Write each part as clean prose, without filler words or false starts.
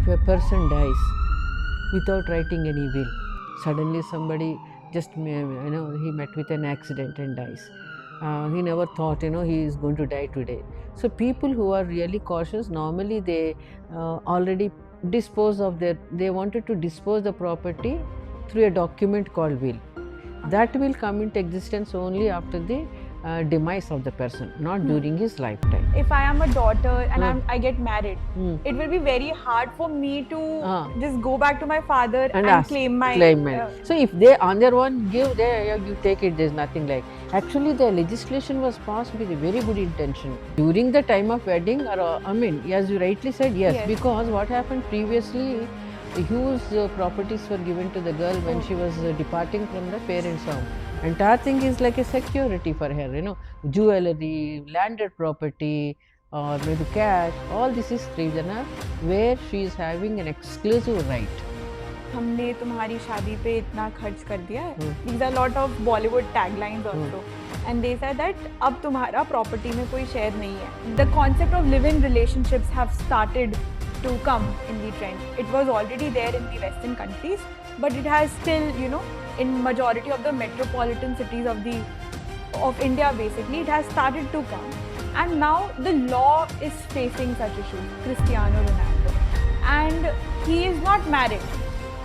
if a person dies without writing any will, suddenly somebody just he met with an accident and dies. He never thought he is going to die today. So people who are really cautious, normally they already dispose of they wanted to dispose the property through a document called will. That will come into existence only after the demise of the person, not during his lifetime. If I am a daughter and Hmm. I get married, Hmm. it will be very hard for me to Ah. just go back to my father and ask, claim my. So if they on their own give, you take it. There's nothing like. Actually, the legislation was passed with a very good intention during the time of wedding, or I mean, as you rightly said, yes, Yes. because what happened previously, huge properties were given to the girl when she was departing from the parents' home. Entire thing is like a security for her, jewelry, landed property, or maybe cash. All this is Srijana, where she is having an exclusive right. हमने तुम्हारी शादी पे इतना खर्च कर दिया है. These are lot of Bollywood taglines also. And they said that अब तुम्हारा property में कोई share नहीं है. The concept of live-in relationships have started to come in the trend. It was already there in the Western countries, but it has still, in majority of the metropolitan cities of India, basically, it has started to come. And now the law is facing such issues. Cristiano Ronaldo, and he is not married.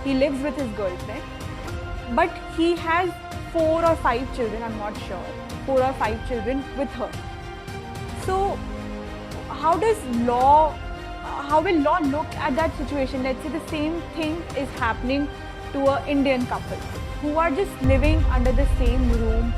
He lives with his girlfriend, but he has 4 or 5 children, I'm not sure, 4 or 5 children with her. So how will law look at that situation? Let's say the same thing is happening to an Indian couple who are just living under the same room,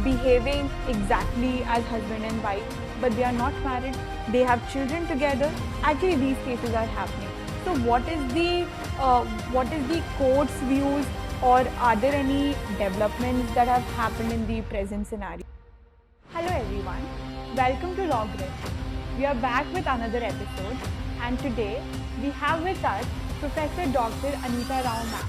behaving exactly as husband and wife, but they are not married, they have children together. Actually, these cases are happening. So what is the court's views, or are there any developments that have happened in the present scenario? Hello everyone, welcome to Lawgrid. We are back with another episode, and today we have with us Professor Dr. Anita Rao ma'am.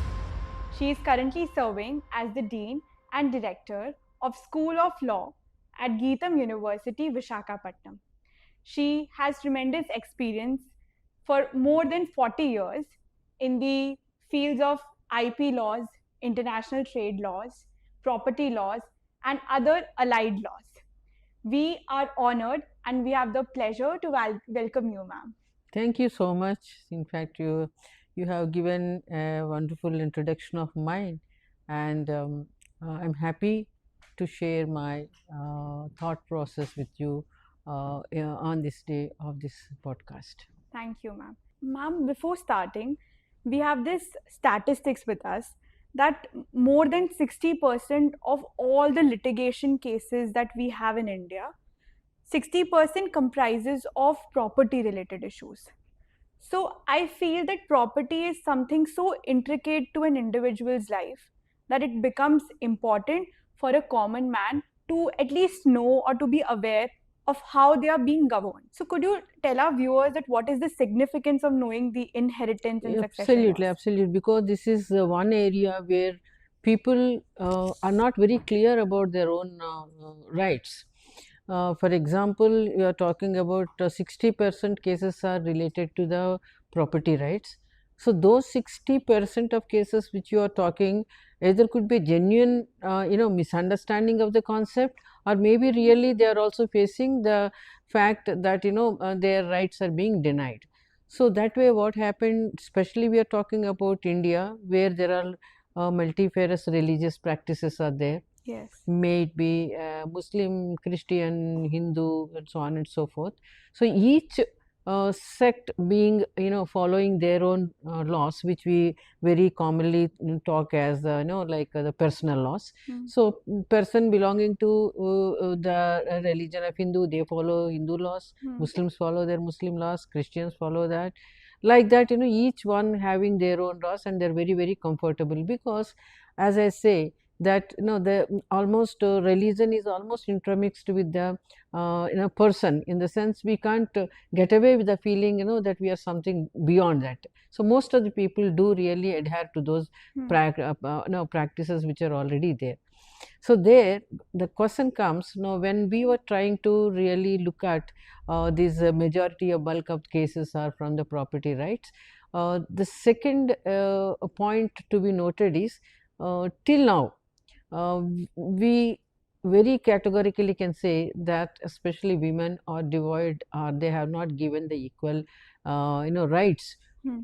She is currently serving as the Dean and Director of School of Law at Geetham University, Visakhapatnam. She has tremendous experience for more than 40 years in the fields of IP laws, international trade laws, property laws, and other allied laws. We are honored and we have the pleasure to welcome you, ma'am. Thank you so much. In fact, you have given a wonderful introduction of mine, and I'm happy to share my thought process with you on this day of this podcast. Thank you, ma'am. Ma'am, before starting, we have this statistics with us that more than 60% of all the litigation cases that we have in India, 60% comprises of property related issues. So I feel that property is something so intricate to an individual's life that it becomes important for a common man to at least know or to be aware of how they are being governed. So could you tell our viewers that what is the significance of knowing the inheritance and succession Absolutely, laws? absolutely. Because this is one area where people are not very clear about their own rights. For example, you are talking about 60% cases are related to the property rights. So those 60% of cases which you are talking, either could be genuine, misunderstanding of the concept, or maybe really they are also facing the fact that their rights are being denied. So that way, what happened, especially we are talking about India, where there are multifarious religious practices are there. Yes. May it be Muslim, Christian, Hindu, and so on and so forth. So each sect being, following their own laws, which we very commonly talk as, like the personal laws. So person belonging to the religion of Hindu, they follow Hindu laws. Muslims follow their Muslim laws. Christians follow that. Like that, each one having their own laws, and they're very, very comfortable, because, as I say, that the almost religion is almost intermixed with the person, in the sense we can't get away with the feeling that we are something beyond that. So most of the people do really adhere to those practices which are already there. So there the question comes, when we were trying to really look at these majority of bulk of cases are from the property rights, The second point to be noted is, till now, we very categorically can say that especially women are devoid, or they have not given the equal rights,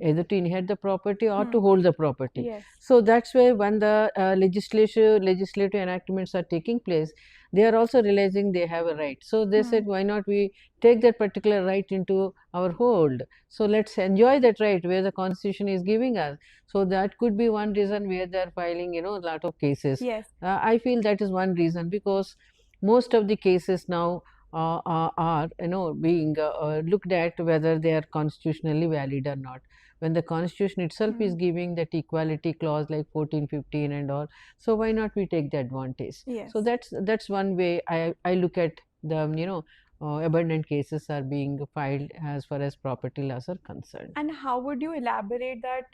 either to inherit the property or to hold the property. Yes. So that's why when the legislative enactments are taking place, they are also realizing they have a right. So they said, why not we take that particular right into our hold? So let's enjoy that right where the constitution is giving us. So that could be one reason where they are filing a lot of cases. Yes. I feel that is one reason, because most of the cases now are being looked at whether they are constitutionally valid or not. When the constitution itself is giving that equality clause like 14, 15 and all, so why not we take the advantage? Yes. So that's one way I look at the abundant cases are being filed as far as property laws are concerned. And how would you elaborate that?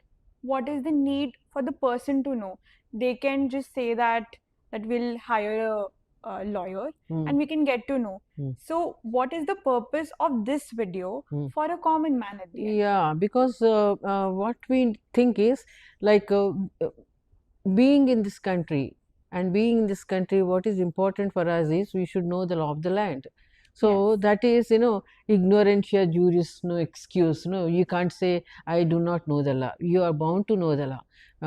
What is the need for the person to know? They can just say that we'll hire a lawyer and we can get to know. So what is the purpose of this video for a common man at the end? Yeah, because what we think is like being in this country, what is important for us is we should know the law of the land. So that is, ignorantia juris no excuse. No, you can't say I do not know the law. You are bound to know the law.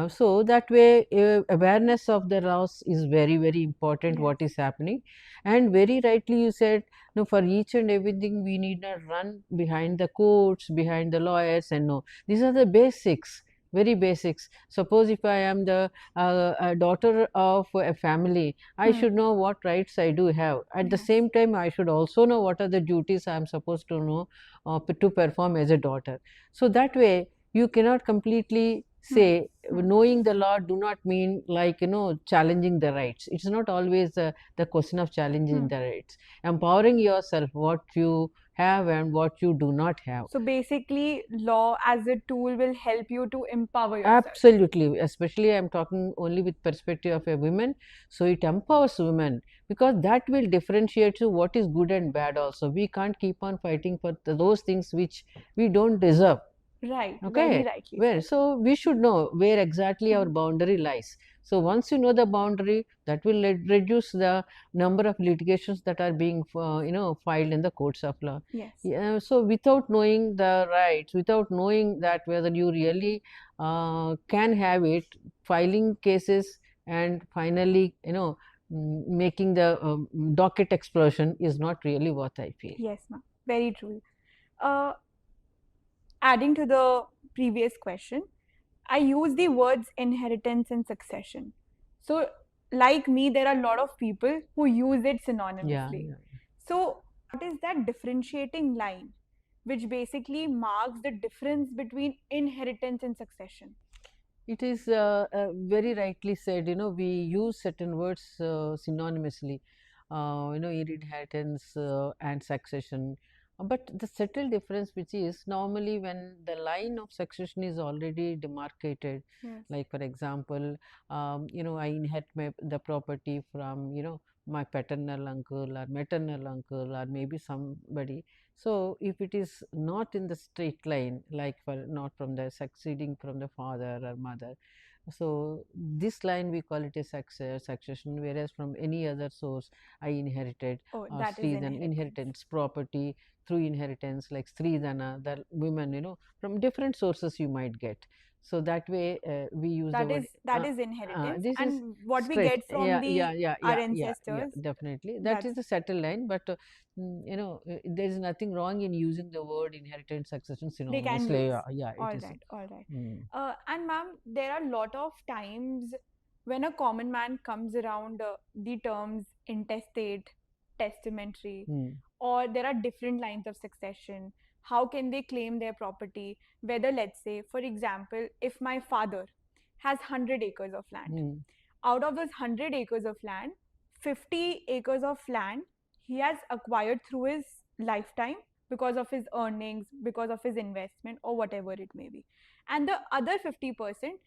So that way, awareness of the laws is very, very important. What is happening, and very rightly you said, no, for each and everything we need not run behind the courts, behind the lawyers, and no, these are the basics. Very basics. Suppose if I am the a daughter of a family, I should know what rights I do have. At the same time, I should also know what are the duties I am supposed to know to perform as a daughter. So that way, you cannot completely say knowing the law do not mean like challenging the rights. It's not always the question of challenging the rights. Empowering yourself, what you have and what you do not have. So basically, law as a tool will help you to empower yourself. Absolutely, especially I am talking only with perspective of a woman. So it empowers women, because that will differentiate you what is good and bad also. We can't keep on fighting for those things which we don't deserve. Right. Okay. Very rightly Where said. so we should know where exactly our boundary lies. So once you know the boundary, that will reduce the number of litigations that are being filed in the courts of law. Yes. Yeah, so without knowing the rights, without knowing that whether you really can have it, filing cases and finally making the docket explosion is not really what I feel. Yes, ma'am. Very true. Adding to the previous question, I use the words inheritance and succession. So, like me, there are a lot of people who use it synonymously. So, what is that differentiating line which basically marks the difference between inheritance and succession? It is very rightly said, we use certain words synonymously, inheritance and succession. But the subtle difference which is normally when the line of succession is already demarcated, like for example, I inherit the property from, my paternal uncle or maternal uncle or maybe somebody. So if it is not in the straight line, like not from the succeeding from the father or mother, so this line we call it a succession, whereas from any other source I inherited that is inheritance property through inheritance, like Sridhana, the women, from different sources you might get. So that way we use that the word. That is inheritance, This and is what straight. We get from our Yeah, ancestors. definitely. That is the subtle line, but there is nothing wrong in using the word inheritance succession synonymously. They can use. Yeah, all it is. right, all right. And ma'am, there are a lot of times when a common man comes around the terms intestate, testamentary, or there are different lines of succession. How can they claim their property? Whether, let's say, for example, if my father has 100 acres of land, out of those 100 acres of land, 50 acres of land he has acquired through his lifetime because of his earnings, because of his investment, or whatever it may be. And the other 50%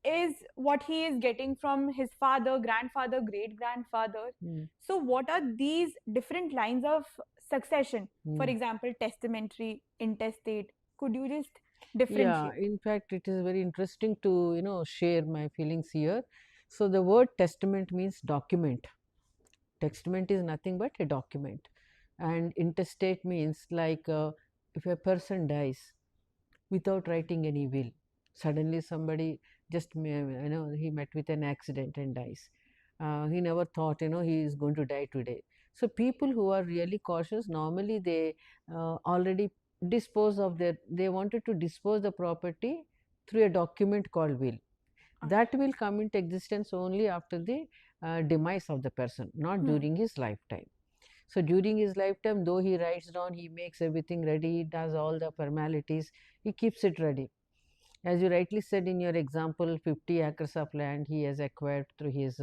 is what he is getting from his father, grandfather, great grandfather. So, what are these different lines of succession? For example, testamentary, intestate. Could you just differentiate? In fact, it is very interesting to, share my feelings here. So the word testament means document. Testament is nothing but a document. And intestate means like if a person dies without writing any will, suddenly somebody just, he met with an accident and dies. He never thought, he is going to die today. So people who are really cautious, normally they already dispose of they wanted to dispose the property through a document called will. That will come into existence only after the demise of the person, not during his lifetime. So during his lifetime, though he writes down, he makes everything ready, he does all the formalities, he keeps it ready. As you rightly said in your example, 50 acres of land he has acquired through his,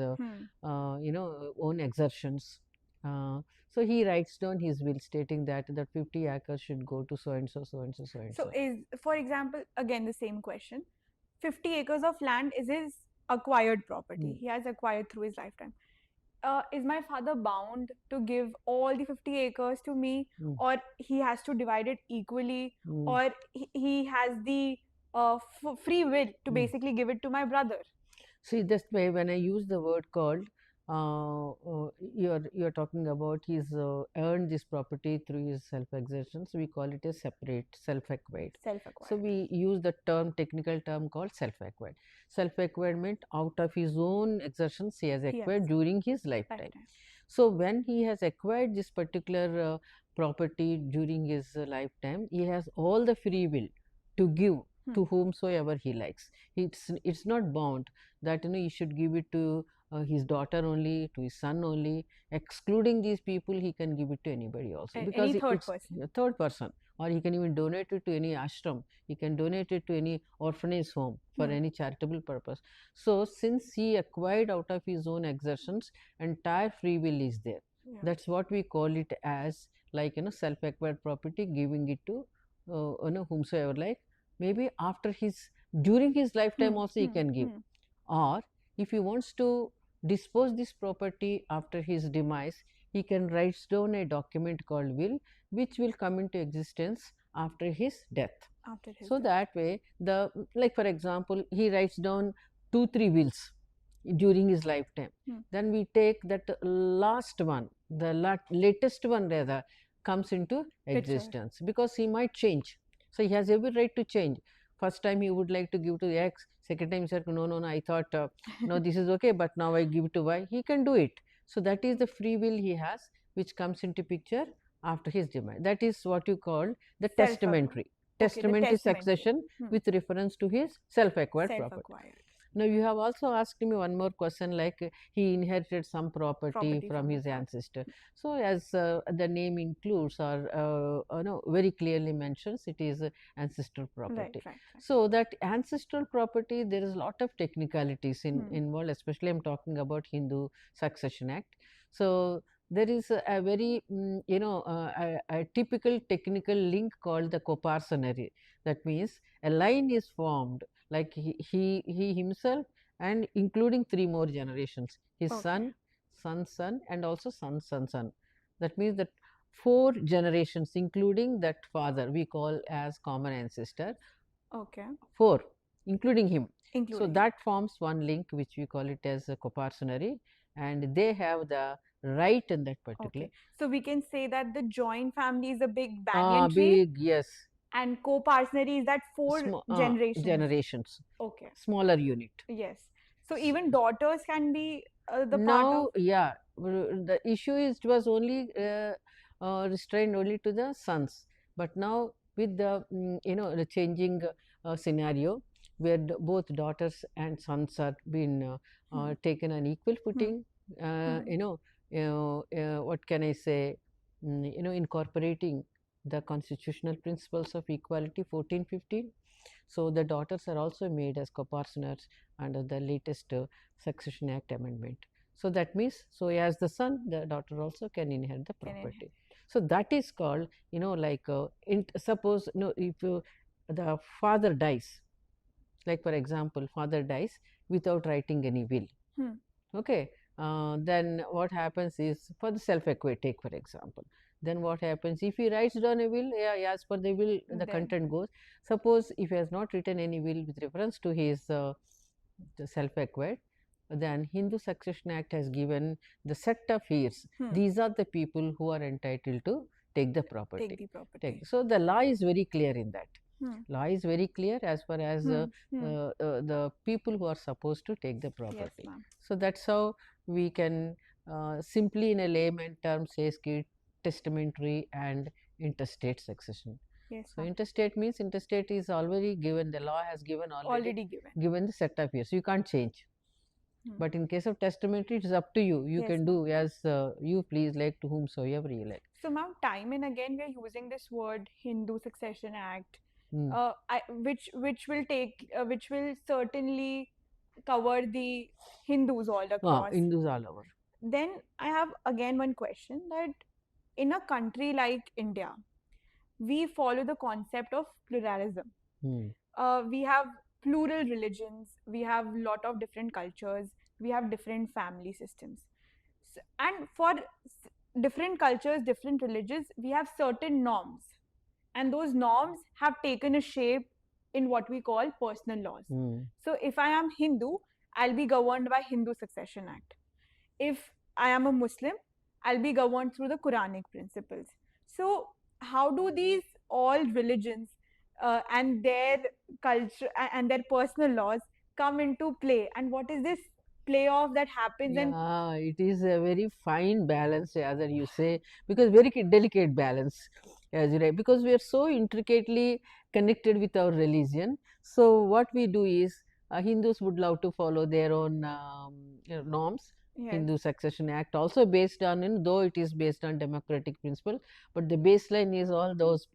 own exertions. So he writes down his will stating that 50 acres should go to so and so, so and so, so and So so. is, for example, again the same question, 50 acres of land is his acquired property. He has acquired through his lifetime. Is my father bound to give all the 50 acres to me, or he has to divide it equally, or he has the free will to basically give it to my brother? See, that's why when I use the word called, you're talking about he's earned this property through his self exertion. So we call it a separate self-acquired. Self-acquired. So we use the technical term called self-acquired. Self-acquired meant out of his own exertions he has acquired during his lifetime. So when he has acquired this particular property during his lifetime, he has all the free will to give to whomsoever he likes. It's not bound that he should give it to his daughter only, to his son only. Excluding these people, he can give it to anybody also, because Any third it's person. a third person. Or he can even donate it to any ashram. He can donate it to any orphanage home for any charitable purpose. So since he acquired out of his own exertions, entire free will is there. That's what we call it as, like, self-acquired property, giving it to whomsoever like. Maybe after during his lifetime also he can give. Or if he wants to dispose this property after his demise, he can write down a document called will, which will come into existence after his death. So that way, like for example, he writes down 2-3 wills during his lifetime. Then we take that last one, the latest one rather, comes into existence, because he might change. So he has every right to change. First time he would like to give to X, second time he said, no, I thought, no, this is okay, but now I give to Y. He can do it. So that is the free will he has, which comes into picture after his demise. That is what you call the testamentary. Testamentary succession with reference to his self-acquired property. Now, you have also asked me one more question, like he inherited some property from his ancestor. So, as the name includes, or very clearly mentions, it is ancestral property. So, that ancestral property, there is a lot of technicalities involved, especially I am talking about Hindu Succession Act. So, there is a very, a typical technical link called the coparcenary. That means a line is formed, like he himself, and including 3 more generations, his son, son, and also son. That means that 4 generations, including that father we call as common ancestor. 4, including him. So that forms one link, which we call it as a coparcenary, and they have the right in that particular. So we can say that the joint family is a big banyan tree. Big, yes. And coparcenary is that 4 generations. Smaller unit. Yes. So even daughters can be the now, part of. Yeah, the issue is it was only restrained only to the sons, but now with the the changing scenario, where both daughters and sons are being taken on equal footing, what can I say, incorporating the constitutional principles of equality 1415. So the daughters are also made as coparceners under the latest Succession Act amendment. So that means, so as the son, the daughter also can inherit the property. So that is called, like suppose, if the father dies, like for example, father dies without writing any will. Okay. Then what happens is, for the self-acquired, take for example, then what happens? If he writes down a will, yeah, as per the will, the Then- content goes. Suppose if he has not written any will with reference to his self-acquired, then Hindu Succession Act has given the set of heirs. These are the people who are entitled to take the property. Take the property. So the law is very clear in that. Hmm. Law is very clear as far as the people who are supposed to take the property. Yes, ma'am. So that's how we can simply in a layman term say testamentary and intestate succession. Yes, So ma'am. intestate means intestate is already given, the law has given already given the set of years, so you can't change. But in case of testamentary, it is up to you. You Yes, can do as you please, like to whomsoever you like. So, ma'am, time and again we are using this word Hindu Succession Act, which will certainly cover the Hindus all across. Hindus all over. Then I have again one question, that in a country like India, we follow the concept of pluralism. We have plural religions, we have lot of different cultures, we have different family systems. And for different cultures, different religions, we have certain norms. And those norms have taken a shape in what we call personal laws. So if I am Hindu, I'll be governed by Hindu Succession Act. If I am a Muslim, I'll be governed through the Quranic principles. So how do these all religions and their culture and their personal laws come into play, and what is this playoff that happens? Yeah, it is a very fine balance, as you say, because very delicate balance, as you right, because we are so intricately connected with our religion. So what we do is Hindus would love to follow their own norms. Yes. Hindu Succession Act also based on, though it is based on democratic principle, but the baseline is all those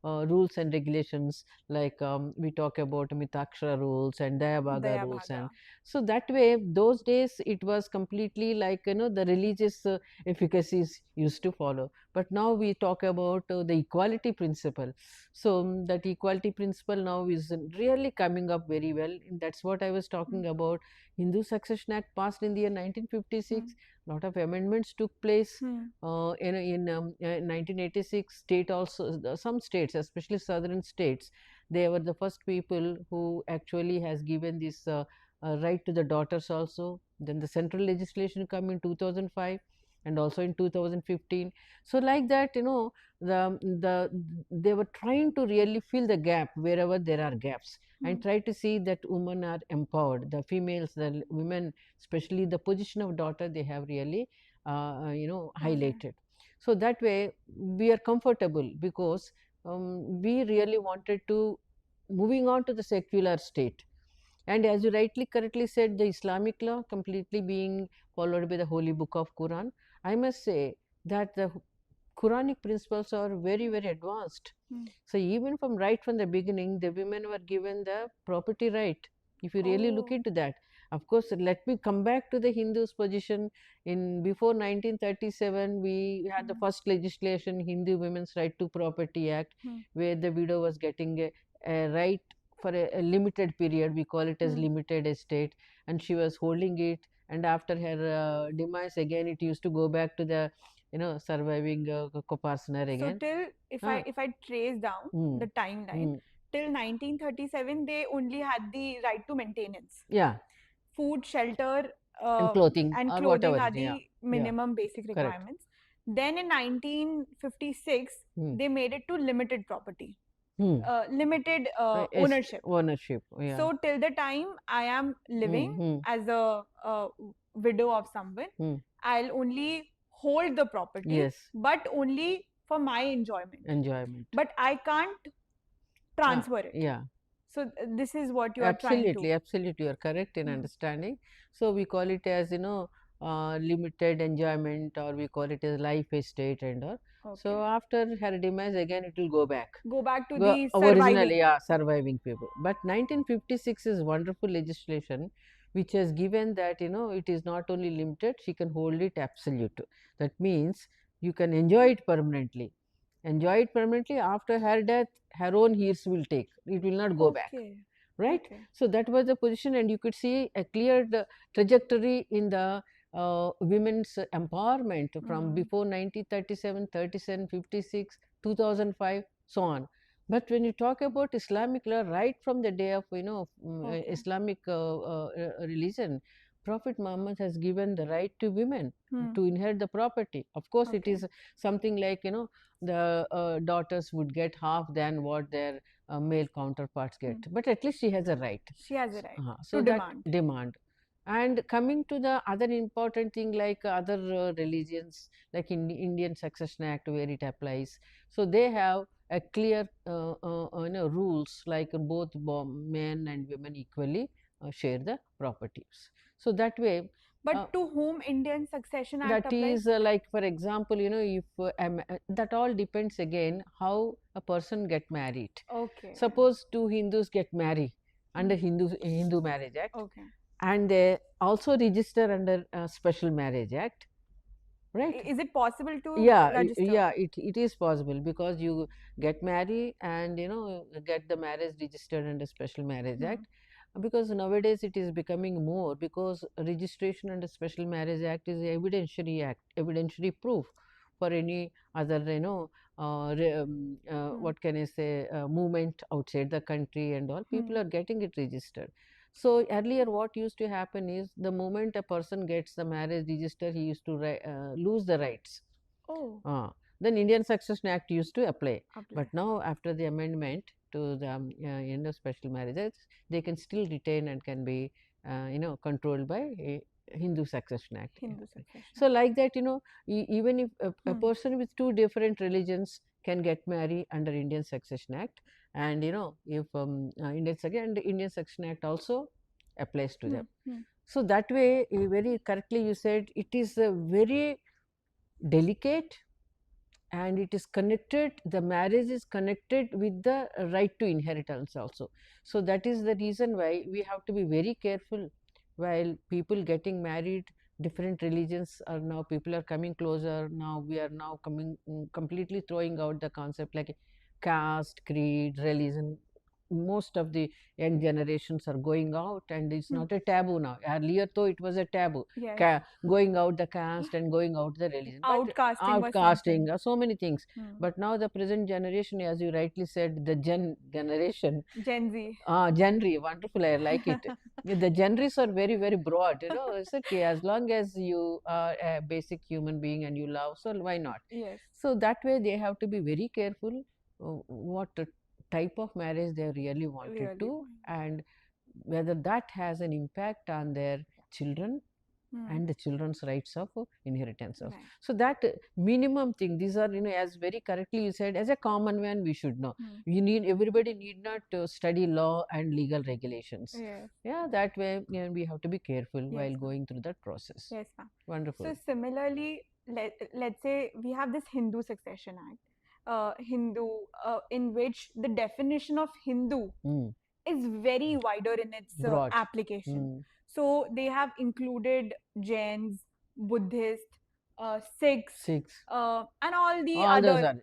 rules and regulations, like we talk about Mitakshara rules and Dayabhaga rules, and so that way those days it was completely like the religious efficacies used to follow. But now we talk about the equality principle. So that equality principle now is really coming up very well. That's what I was talking about. Hindu Succession Act passed in the year 1956. Lot of amendments took place in 1986. State also, some states, especially southern states, they were the first people who actually has given this right to the daughters also. Then the central legislation come in 2005 and also in 2015. So like that, they were trying to really fill the gap wherever there are gaps, and try to see that women are empowered, the females, the women, especially the position of daughter, they have really highlighted. So that way we are comfortable, because we really wanted to moving on to the secular state. And as you rightly correctly said, the Islamic law completely being followed by the holy book of Quran. I must say that the Quranic principles are very, very advanced. So even from the beginning, the women were given the property right. If you really look into that, of course, let me come back to the Hindus' position. Before 1937, we had the first legislation, Hindu Women's Right to Property Act, where the widow was getting a right for a limited period. We call it as limited estate, and she was holding it. And after her demise, again, it used to go back to the surviving co-partner again. So till if I trace down the timeline, till 1937, they only had the right to maintenance. Yeah. Food, shelter, and clothing are the minimum basic requirements. Then in 1956, they made it to limited property. Limited ownership. Yeah. So till the time I am living as a widow of someone, I'll only hold the property, yes, but only for my enjoyment. But I can't transfer it. Yeah. So this is what you are absolutely, trying to. Absolutely, you are correct in understanding. So we call it as limited enjoyment, or we call it as life estate and all. Okay. So after her demise, again it will go back to the surviving. Surviving people. But 1956 is wonderful legislation which has given that it is not only limited, she can hold it absolute. That means you can enjoy it permanently. After her death, her own heirs will take. It will not go back. Right? Okay. So that was the position, and you could see a clear trajectory in the women's empowerment from before 1937, 37, 56, 2005, so on. But when you talk about Islamic law, right from the day of Islamic religion, Prophet Muhammad has given the right to women to inherit the property. Of course, it is something like the daughters would get half than what their male counterparts get, but at least she has a right. She has a right So to that demand. And coming to the other important thing, like other religions, like in Indian Succession Act, where it applies, so they have a clear rules, like both men and women equally share the properties. So that way. But to whom Indian Succession Act That applies? is like, for example, if that all depends again how a person get married. Okay. Suppose two Hindus get married under Hindu Marriage Act. Okay. And they also register under Special Marriage Act, right? Is it possible to register? Yeah, it is possible, because you get married and get the marriage registered under Special Marriage Act. Because nowadays it is becoming more, because registration under Special Marriage Act is evidentiary proof for any other what can I say, movement outside the country and all. People are getting it registered. So earlier what used to happen is, the moment a person gets the marriage register, he used to lose the rights. Then Indian Succession Act used to apply. But now, after the amendment to the Special Marriages, they can still retain and can be controlled by a Hindu Succession Act. So like that, even if a person with two different religions can get married under Indian Succession Act, and if Indian Succession Act also applies to them. So that way, very correctly you said, it is a very delicate, and it is connected, the marriage is connected with the right to inheritance also. So that is the reason why we have to be very careful while people getting married. Different religions are now, people are coming closer. Now we are now coming completely throwing out the concept like caste, creed, religion. Most of the young generations are going out, and it's not a taboo now. Earlier though it was a taboo, going out the caste and going out the religion, outcasting, so many things. But now the present generation, as you rightly said, the Gen Z, wonderful, I like it. The genres are very, very broad, it's okay, as long as you are a basic human being and you love, so why not? So that way they have to be very careful what type of marriage they really wanted to, and whether that has an impact on their children and the children's rights of inheritance of. So that minimum thing, these are, as very correctly you said, as a common man we should know. Everybody need not study law and legal regulations. That way we have to be careful while going through that process. Wonderful. So similarly, let's say we have this Hindu Succession Act, in which the definition of Hindu is very wider in its application. So they have included Jains, Buddhists, Sikhs, and all the other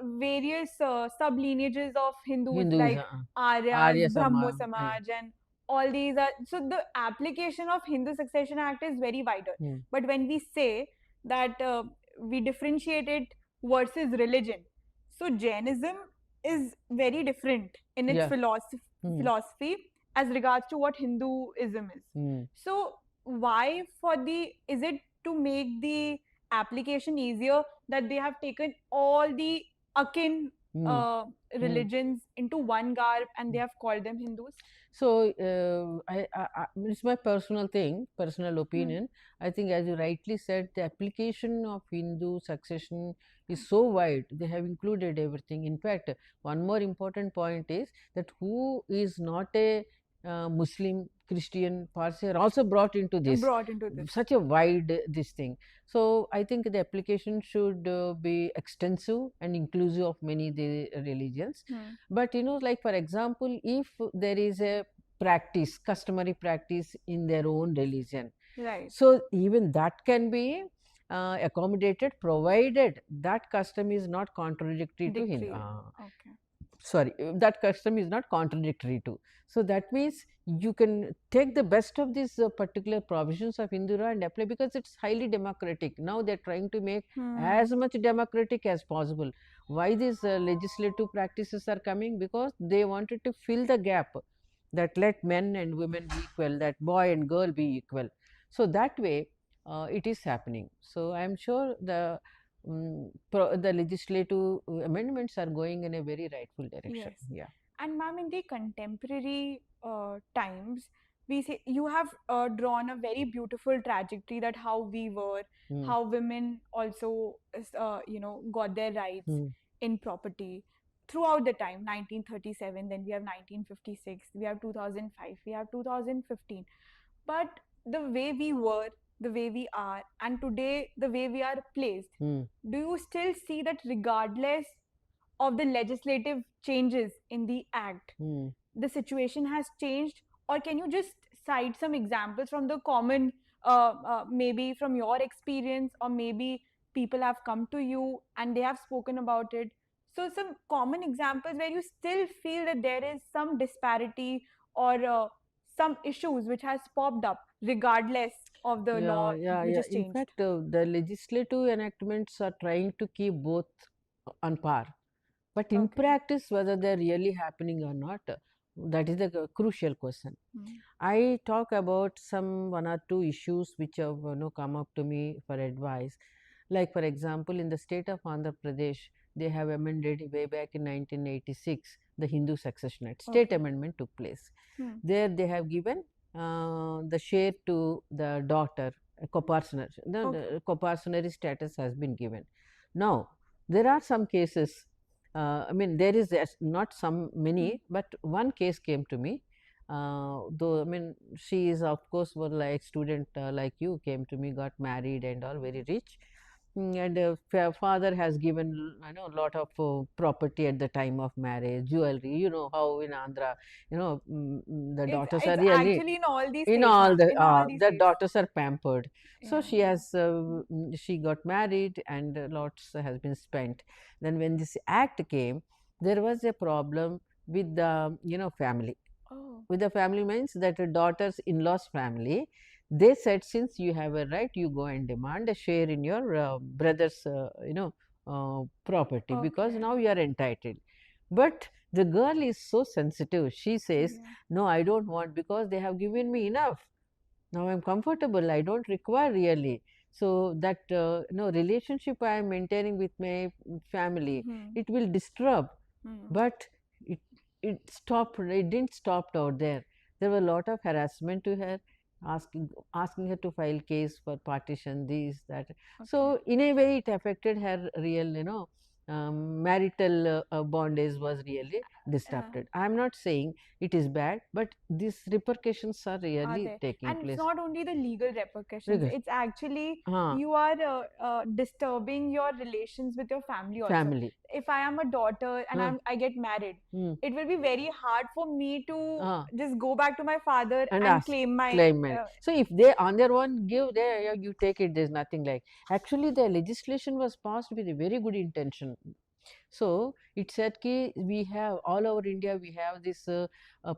various sub-lineages of Hindus like Aryas, Brahmo Samaj, and all these are. So the application of Hindu Succession Act is very wider. But when we say that we differentiate it versus religion, so Jainism is very different in its philosophy as regards to what Hinduism is. So why is it to make the application easier that they have taken all the akin religions into one garb and they have called them Hindus? So it's my personal opinion. I think, as you rightly said, the application of Hindu succession is so wide. They have included everything. In fact, one more important point is that who is not a Muslim, Christian, Parsi are also brought into this. Such a wide this thing. So I think the application should be extensive and inclusive of many the religions. But like for example, if there is a customary practice in their own religion, so even that can be accommodated, provided that custom is not contradictory to Hindu. sorry, that custom is not contradictory to. So that means you can take the best of these particular provisions of Hindu law and apply, because it's highly democratic. Now they're trying to make as much democratic as possible. Why these legislative practices are coming? Because they wanted to fill the gap, that let men and women be equal, that boy and girl be equal. So that way it is happening. So I am sure the legislative amendments are going in a very rightful direction. Yes. Yeah. And ma'am, in the contemporary times, we say you have drawn a very beautiful trajectory that how we were, how women also, got their rights in property throughout the time. 1937, then we have 1956, we have 2005, we have 2015. But the way we were, the way we are, and today the way we are placed, do you still see that regardless of the legislative changes in the act, the situation has changed? Or can you just cite some examples from the common, maybe from your experience, or maybe people have come to you and they have spoken about it? So some common examples where you still feel that there is some disparity or some issues which has popped up regardless of the law which is In changed. fact, the legislative enactments are trying to keep both on par. But in practice, whether they're really happening or not, that is the crucial question. I talk about some one or two issues which have come up to me for advice. Like for example, in the state of Andhra Pradesh, they have amended way back in 1986 the Hindu Succession Act. State amendment took place. There they have given the share to the daughter, co-partner. The co-partnership status has been given. Now there are some cases. I mean, there is not some many, but one case came to me. Though I mean, she is of course was like student like you, came to me, got married and all, very rich. And father has given a lot of property at the time of marriage, jewelry. You know how in Andhra, the daughters are It's really actually in all these in states, all ma'am. In all these the states. daughters are pampered. So Yeah. she has she got married and lots has been spent. Then when this act came, there was a problem with the family. With the family means that a daughter's in-laws family. They said, since you have a right, you go and demand a share in your brother's property, because now you are entitled. But the girl is so sensitive. She says, no, I don't want, because they have given me enough. Now I'm comfortable. I don't require really. So that relationship I am maintaining with my family, it will disturb. But it stopped. It didn't stop out there. There were a lot of harassment to her, asking her to file case for partition, this, that. So in a way, it affected her real, marital bondage was really disrupted. I am not saying it is bad, but these repercussions are really there. taking And place. it's not only the legal repercussions, Because it's actually Huh. you are disturbing your relations with your family also. Family. If I am a daughter and Huh. I get married, Hmm. it will be very hard for me to Ah. just go back to my father And and ask, claim my. claim money. So if they on their own give, there you take it. There's nothing like. Actually, the legislation was passed with a very good intention. So it said ki we have all over India, we have this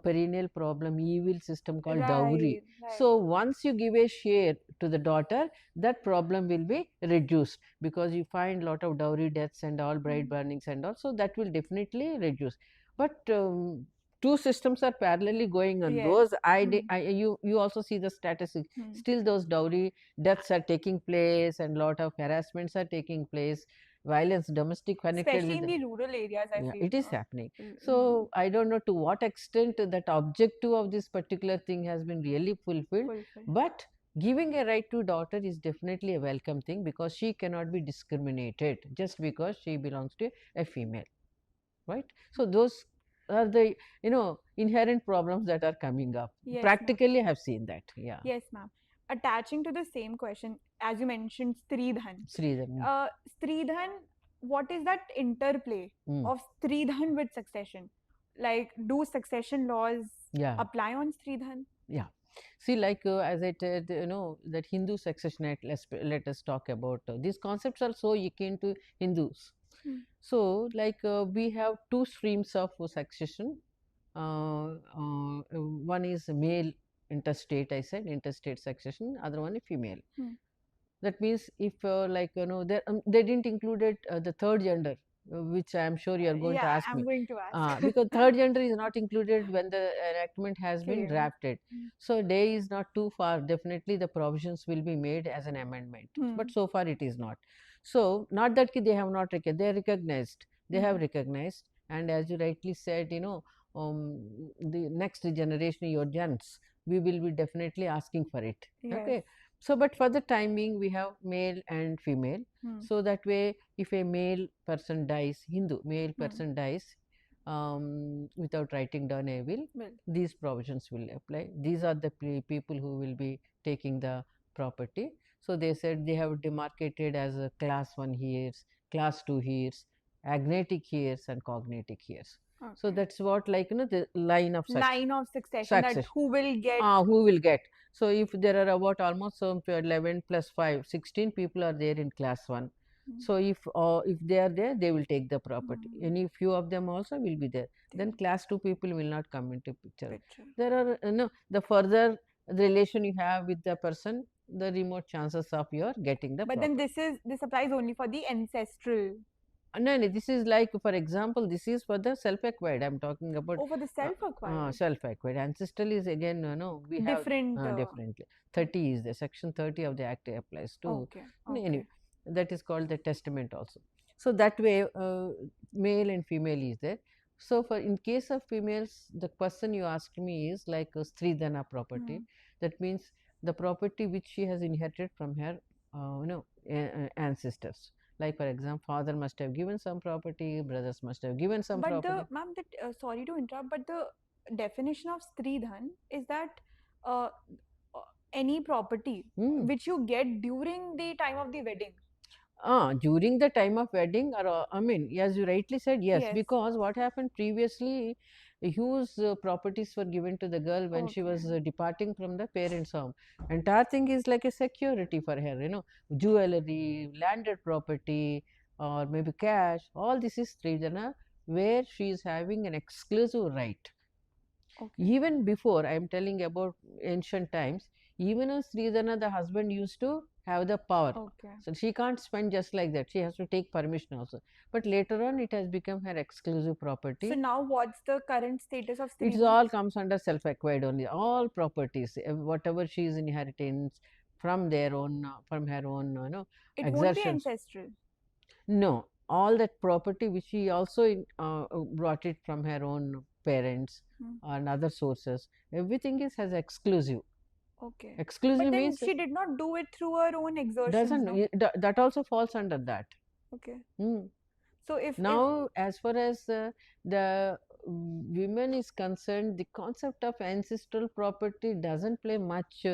perennial problem, evil system called dowry. So once you give a share to the daughter, that problem will be reduced, because you find lot of dowry deaths and all, bride burnings and all. So that will definitely reduce. But two systems are parallelly going on. Those you also see the statistics. Still those dowry deaths are taking place and lot of harassments are taking place. Violence, domestic connected Especially with in the rural areas, I feel. it is happening. So I don't know to what extent that objective of this particular thing has been really fulfilled. But giving a right to daughter is definitely a welcome thing, because she cannot be discriminated just because she belongs to a female, right? So those are the inherent problems that are coming up. Yes, Practically, I have seen that. Yeah. Yes, ma'am. Attaching to the same question, as you mentioned, Stridhan. Sridhar. Stridhan, what is that interplay of Stridhan with succession? Like, do succession laws apply on Stridhan? Yeah. See, like as I said, that Hindu Succession Act, let us talk about these concepts are so akin to Hindus. So, like we have two streams of succession. One is male interstate, I said interstate succession. Other one is female. That means if like they didn't included the third gender, which I am sure you are going to Yeah, ask I'm me. going to ask. Because third gender is not included when the enactment has been Came. drafted. So day is not too far. Definitely the provisions will be made as an amendment. But so far it is not. So not that they have not recognized, they are recognized. They have recognized, and as you rightly said, the next generation, your gens, we will be definitely asking for it. Yes. Okay. So, but for the time being, we have male and female. So that way, if a male person dies, Hindu male person dies, without writing down a will, these provisions will apply. These are the people who will be taking the property. So they said they have demarcated as a class 1 heirs, class 2 heirs, agnatic heirs, and cognatic heirs. So that's what, like, the line of succession, that who will get. Who will get. So if there are about almost 11 plus 5, 16 people are there in class 1. So if they are there, they will take the property. Any few of them also will be there. Then class 2 people will not come into picture. There are the further relation you have with the person, the remote chances of your getting the But property. then this applies only for the ancestral. No, this is like, for example, this is for the self-acquired. I'm talking about. For the self-acquired. Self-acquired. Ancestral is again, we have different. Differently. 30 is the section 30 of the Act applies to. Okay. Anyway, that is called the testament also. So that way, male and female is there. So for in case of females, the question you asked me is like a Stridhana property. That means the property which she has inherited from her, ancestors. Like, for example, father must have given some property, brothers must have given some property. But ma'am, sorry to interrupt, but the definition of Stridhan is that any property which you get during the time of the wedding. During the time of wedding, or I mean, as you rightly said, yes, because what happened previously, huge properties were given to the girl when she was departing from the parents' home. Entire thing is like a security for her, jewelry, landed property, or maybe cash. All this is Strijana, where she is having an exclusive right. Even before, I am telling about ancient times, even in Strijana, the husband used to have the power. So she can't spend just like that. She has to take permission also. But later on, it has become her exclusive property. So now, what's the current status of Stridhan? It all comes under self-acquired only. All properties, whatever she is inheriting from their own, from her own, it won't be ancestral. No, all that property which she also brought it from her own parents and other sources. Everything is as exclusive. Exclusive but then means she did not do it through her own exertions. Doesn't that also falls under that? So if now, as far as the women is concerned, the concept of ancestral property doesn't play much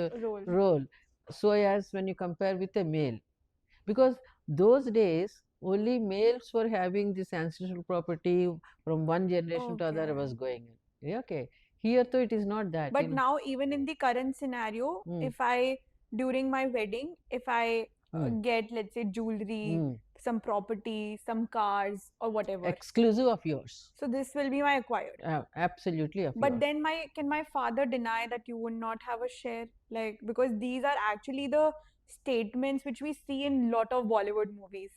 role. So as when you compare with a male, because those days only males were having this ancestral property from one generation to other was going in. Okay. Here though it is not that. But now even in the current scenario, if I, during my wedding, if I get, let's say, jewelry, some property, some cars or whatever. Exclusive of yours. So this will be my acquired. Absolutely of But yours. then can my father deny that you would not have a share? Like, because these are actually the statements which we see in lot of Bollywood movies.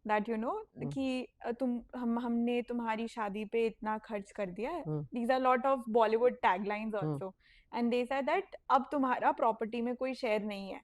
That कि हमने तुम्हारी शादी पे इतना खर्च कर दिया है. These are lot of Bollywood taglines also. And they said that अब तुम्हारा property में कोई share नहीं है.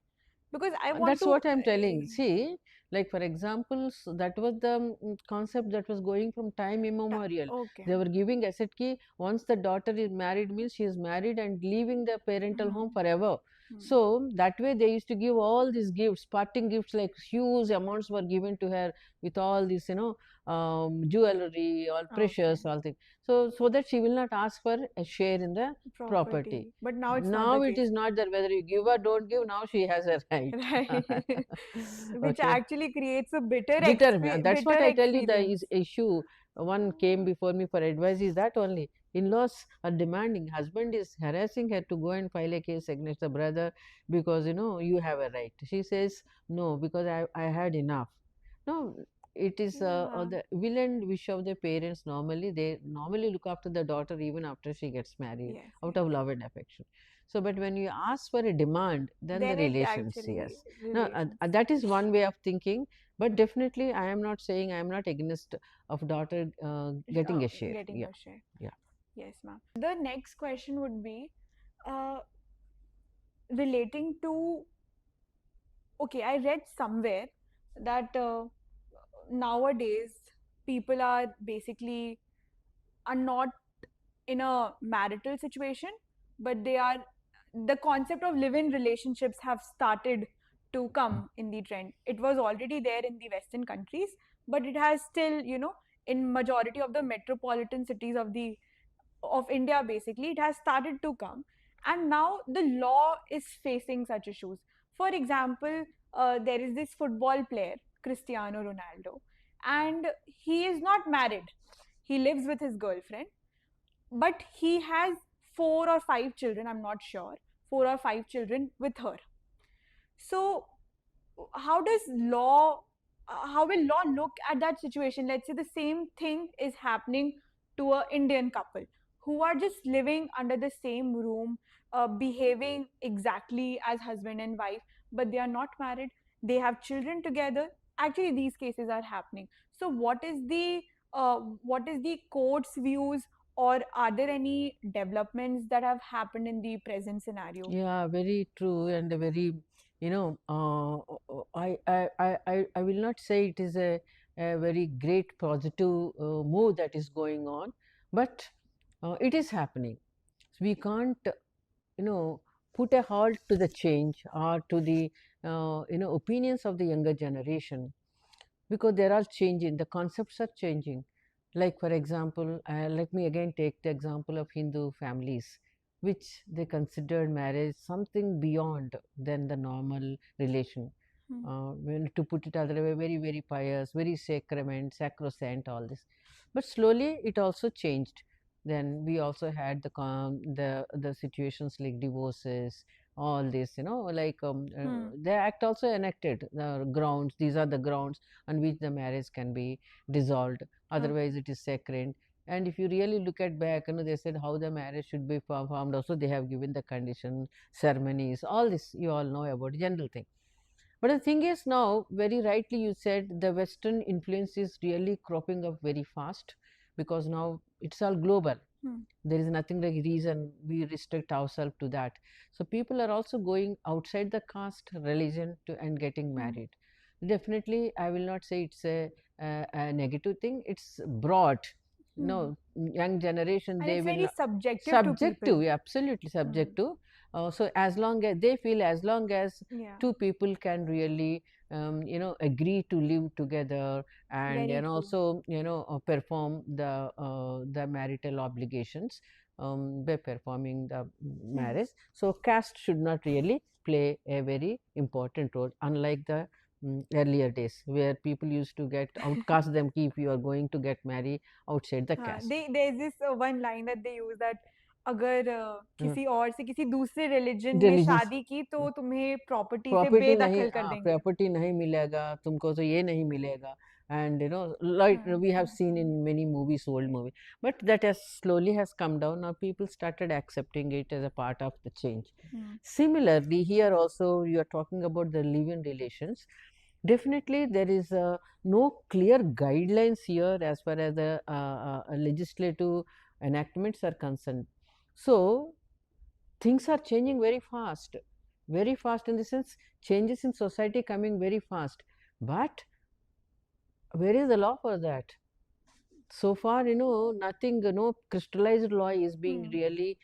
Because I want That's what I'm telling. See, like for example, that was the concept that was going from time immemorial. They were giving asset key. Once the daughter is married, means she is married and leaving the parental home forever. So that way they used to give all these gifts, parting gifts, like huge amounts were given to her with all this, jewelry, all precious, all things. So that she will not ask for a share in the property. But now it's now it is not that whether you give or don't give. Now she has a right. Which actually creates a bitter. That's what I tell you. The issue one came before me for advice is that only. In-laws are demanding, husband is harassing her to go and file a case against the brother because you have a right. She says no, because I had enough. No, it is Yeah. the will and wish of the parents. Normally, they normally look after the daughter even after she gets married Yes, out yes. of love and affection. So, but when you ask for a demand, then the Then it relations, actually yes. Now, relations. that is one way of thinking. But definitely, I am not saying I am not against of daughter getting a share. Getting Yeah, a share. yeah. Yes, ma'am. The next question would be uh, relating to, okay, I read somewhere that nowadays people are basically are not in a marital situation, but they are, the concept of live-in relationships have started to come in the trend. It was already there in the Western countries, but it has still, in majority of the metropolitan cities of India, basically, it has started to come. And now the law is facing such issues. For example, there is this football player, Cristiano Ronaldo, and he is not married. He lives with his girlfriend, but he has 4 or 5 children, I'm not sure, 4 or 5 children with her. So how does law how will law look at that situation? Let's say the same thing is happening to a Indian couple who are just living under the same room, behaving exactly as husband and wife, but they are not married, they have children together. Actually, these cases are happening. So what is the court's views, or are there any developments that have happened in the present scenario? Yeah, very true, and a very, I will not say it is a very great positive move that is going on, but it is happening. So we can't, you know, put a halt to the change or to the, opinions of the younger generation, because they're all changing, the concepts are changing. Like, for example, let me again take the example of Hindu families, which they considered marriage something beyond than the normal relation. Hmm. When, to put it other way, very, very pious, very sacrament, sacrosanct, all this. But slowly it also changed. Then we also had the situations like divorces, all this, like Hmm. the act also enacted the grounds. These are the grounds on which the marriage can be dissolved. Okay. Otherwise, it is sacred. And if you really look at back, they said how the marriage should be performed. Also, they have given the condition, ceremonies, all this you all know about, general thing. But the thing is now, very rightly you said, the Western influence is really cropping up very fast, because now it's all global. Hmm. There is nothing like reason we restrict ourselves to that. So people are also going outside the caste, religion to and getting Hmm. married. Definitely, I will not say it's a negative thing. It's broad. Hmm. No, young generation, And they it's will very not, subjective to people. subjective, yeah, absolutely Hmm. subjective. So as long as they feel, as long as Yeah, two people can really, agree to live together, very and true. also, perform the marital obligations by performing the Hmm. marriage. So caste should not really play a very important role, unlike the earlier days where people used to get outcast them ki if you are going to get married outside the हाँ, caste. there's this one line that they use that अगर uh, किसी और से किसी दूसरे religion में religions शादी की तो तुम्हें प्रॉपर्टी से प्रॉपर्टी नहीं, बेदखल कर हाँ, देंगे. प्रॉपर्टी नहीं मिलेगा तुमको, तो ये नहीं मिलेगा. And like हाँ, we have seen in many movies, old movie, but that has slowly has come down. Now people started accepting it as a part of the change. hmm, Similarly, here also you are talking about the live-in relations. Definitely there is no clear guidelines here as far as the legislative enactments are concerned. So things are changing very fast, in the sense changes in society coming very fast. But where is the law for that? So far, nothing, no crystallized law is being hmm, really,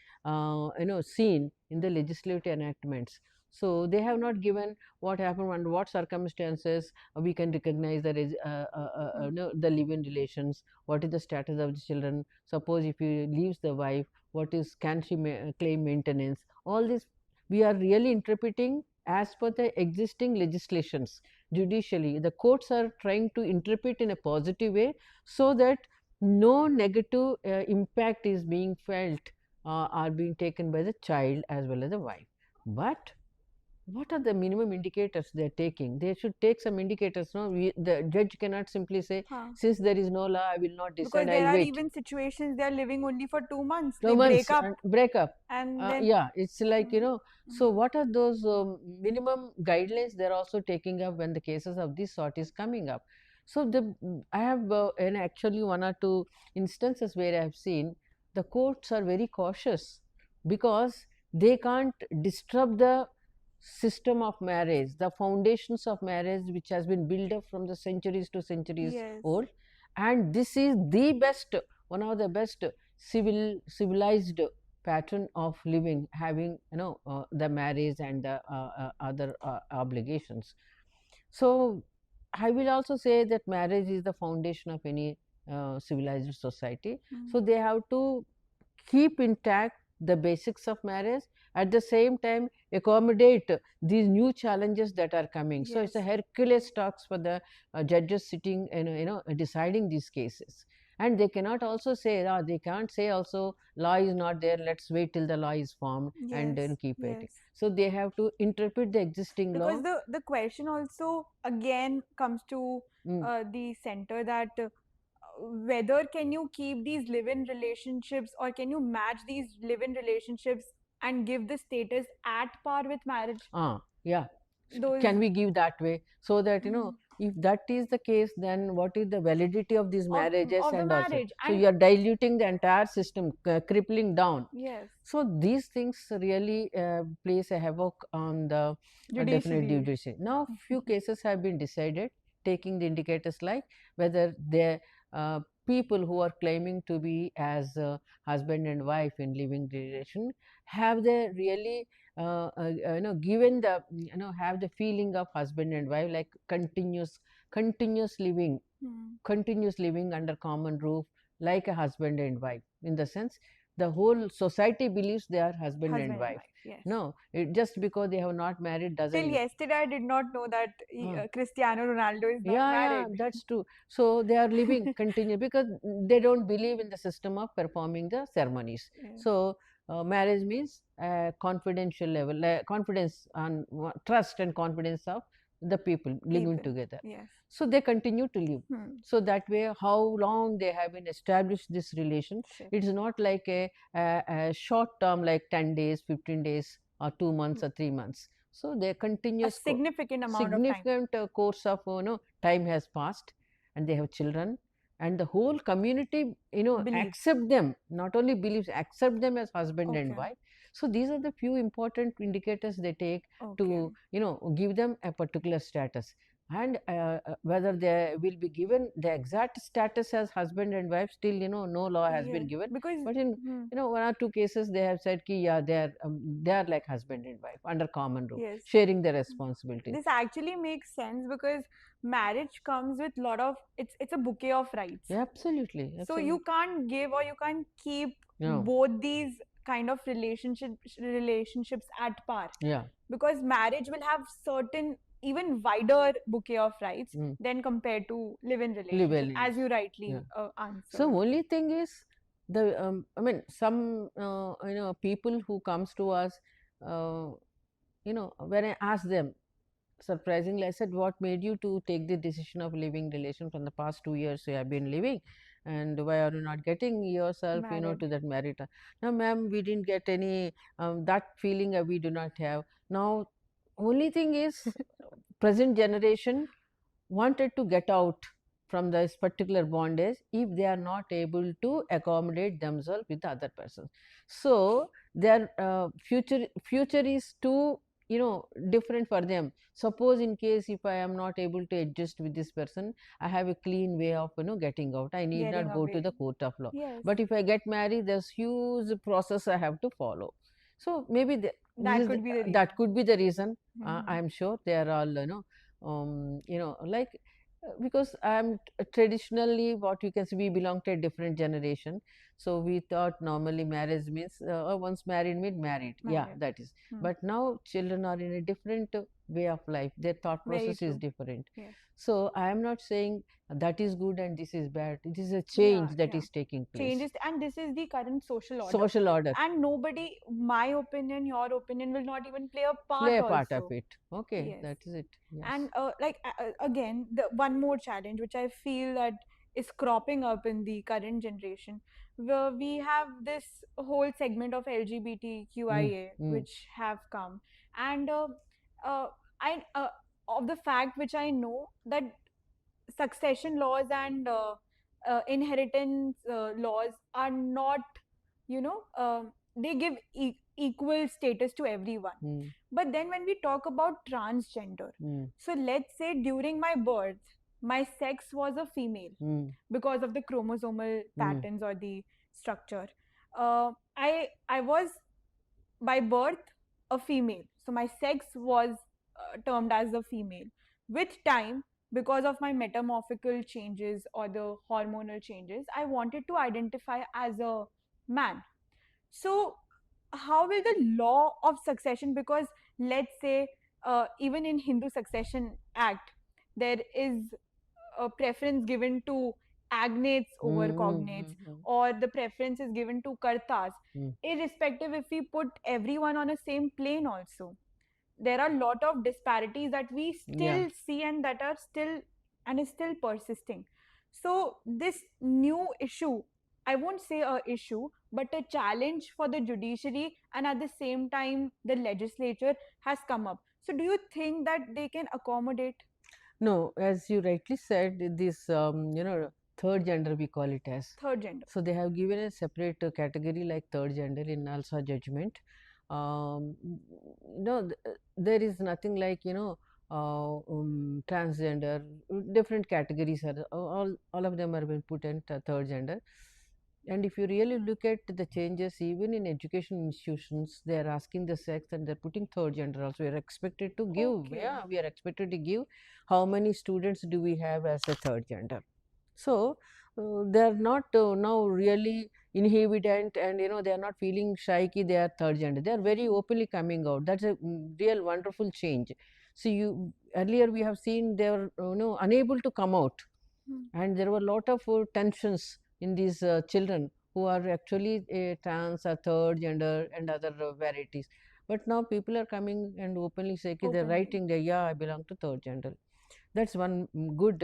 seen in the legislative enactments. So they have not given what happened, under what circumstances we can recognize hmm, the live-in relations. What is the status of the children? Suppose if he leaves the wife, what is, can she claim maintenance? All this we are really interpreting as per the existing legislations. Judicially, the courts are trying to interpret in a positive way, so that no negative impact is being felt or being taken by the child as well as the wife. But what are the minimum indicators they're taking? They should take some indicators. No, the judge cannot simply say, since there is no law, I will not decide. Because there I'll are wait. even situations they are living only for 2 months. 2 They months break up. and break up. And then Yeah, it's like, so what are those minimum guidelines they're also taking up when the cases of this sort is coming up? So I have and actually one or two instances where I have seen the courts are very cautious because they can't disrupt the system of marriage, the foundations of marriage which has been built up from the centuries to centuries Yes. old, and this is the best, one of the best civilized pattern of living, having the marriage and the other obligations. So I will also say that marriage is the foundation of any civilized society. So they have to keep intact the basics of marriage, at the same time accommodate these new challenges that are coming. So it's a Hercules task for the judges sitting and deciding these cases. And they cannot also say, they can't say also law is not there, let's wait till the law is formed and then keep waiting. So they have to interpret the existing law. Because the question also again comes to the center that whether can you keep these live-in relationships or can you match these live-in relationships and give the status at par with marriage? Yeah. Can we give that way, so that if that is the case, then what is the validity of these marriages? Of the And also, marriage. so And you are diluting the entire system, crippling down. yes, So these things really plays a havoc on the definite judiciary. judiciary. Now few cases have been decided taking the indicators like whether the people who are claiming to be as husband and wife in living relation, have they really given the have the feeling of husband and wife, like continuous living, continuous living under common roof, like a husband and wife, in the sense the whole society believes they are husband and wife. Yes. No, just because they have not married doesn't Till mean. yesterday, I did not know that Cristiano Ronaldo is not Yeah, married. that's true. So they are living continue because they don't believe in the system of performing the ceremonies. So marriage means confidential level, confidence and trust and confidence of the people living together. Yes. So they continue to live. So that way, how long they have been established this relation, it is not like a short term, like 10 days, 15 days, or 2 months or 3 months. So they continuous significant amount of time. significant course of time has passed, and they have children, and the whole community accept them, not only believes, accept them as husband and wife. So these are the few important indicators they take to give them a particular status. And whether they will be given the exact status as husband and wife, still no law has been given. Because but in one or two cases they have said ki they are like husband and wife under common roof, sharing the responsibility. This actually makes sense because marriage comes with lot of it's a bouquet of rights. Absolutely. So you can't give or you can't keep both these kind of relationships at par. Because marriage will have certain even wider bouquet of rights than compared to live-in relationship, as you rightly answered. So only thing is the I mean some people who comes to us, when I ask them, surprisingly, I said, what made you to take the decision of living relation from the past 2 years you have been living, and why are you not getting yourself to that married? Now ma'am, we didn't get any that feeling, we do not have. Now only thing is present generation wanted to get out from this particular bondage if they are not able to accommodate themselves with the other person. So their future is too different for them. Suppose in case if I am not able to adjust with this person, I have a clean way of getting out. I need not go to the court of law. But if I get married, there's huge process I have to follow. So maybe that could be the reason. I am sure they are all like because I'm traditionally, what you can say, we belong to a different generation. So we thought normally marriage means once married means married. Yeah, that is. But now children are in a different way of life. Their thought Very process is true. different. Yes. So I am not saying that is good and this is bad. It is a change that is taking place. Changes, and this is the current social order. Social order. And nobody, my opinion, your opinion, will not even play a part. Play a part also. of it. Okay, Yes. that is it. Yes. And again, the one more challenge which I feel that is cropping up in the current generation, where we have this whole segment of LGBTQIA which have come, and I of the fact which I know that succession laws and inheritance laws are not, they give equal status to everyone. But then when we talk about transgender, so let's say during my birth, my sex was a female because of the chromosomal patterns or the structure. I was by birth a female, so my sex was termed as a female. With time, because of my metamorphical changes or the hormonal changes, I wanted to identify as a man. So how will the law of succession, because let's say even in Hindu succession act there is a preference given to agnates over cognates, or the preference is given to kartas, irrespective if we put everyone on a same plane also, there are a lot of disparities that we still see and that are still and is still persisting. So this new issue, I won't say a issue, but a challenge for the judiciary and at the same time the legislature has come up. So do you think that they can accommodate? No, as you rightly said, this third gender we call it as. Third gender. So they have given a separate category like third gender in Nalsa judgment. There is nothing like transgender. Different categories are all of them are being put in third gender. And if you really look at the changes, even in education institutions, they are asking the sex and they're putting third gender also. We are expected to give, we are expected to give how many students do we have as a third gender. So they are not now really inhibitant, and they are not feeling shy ki they are third gender. They are very openly coming out. That's a real wonderful change. So earlier we have seen they were unable to come out, and there were a lot of tensions in these children who are actually trans or third gender and other varieties. But now people are coming and openly say they're writing there, yeah, I belong to third gender. That's one good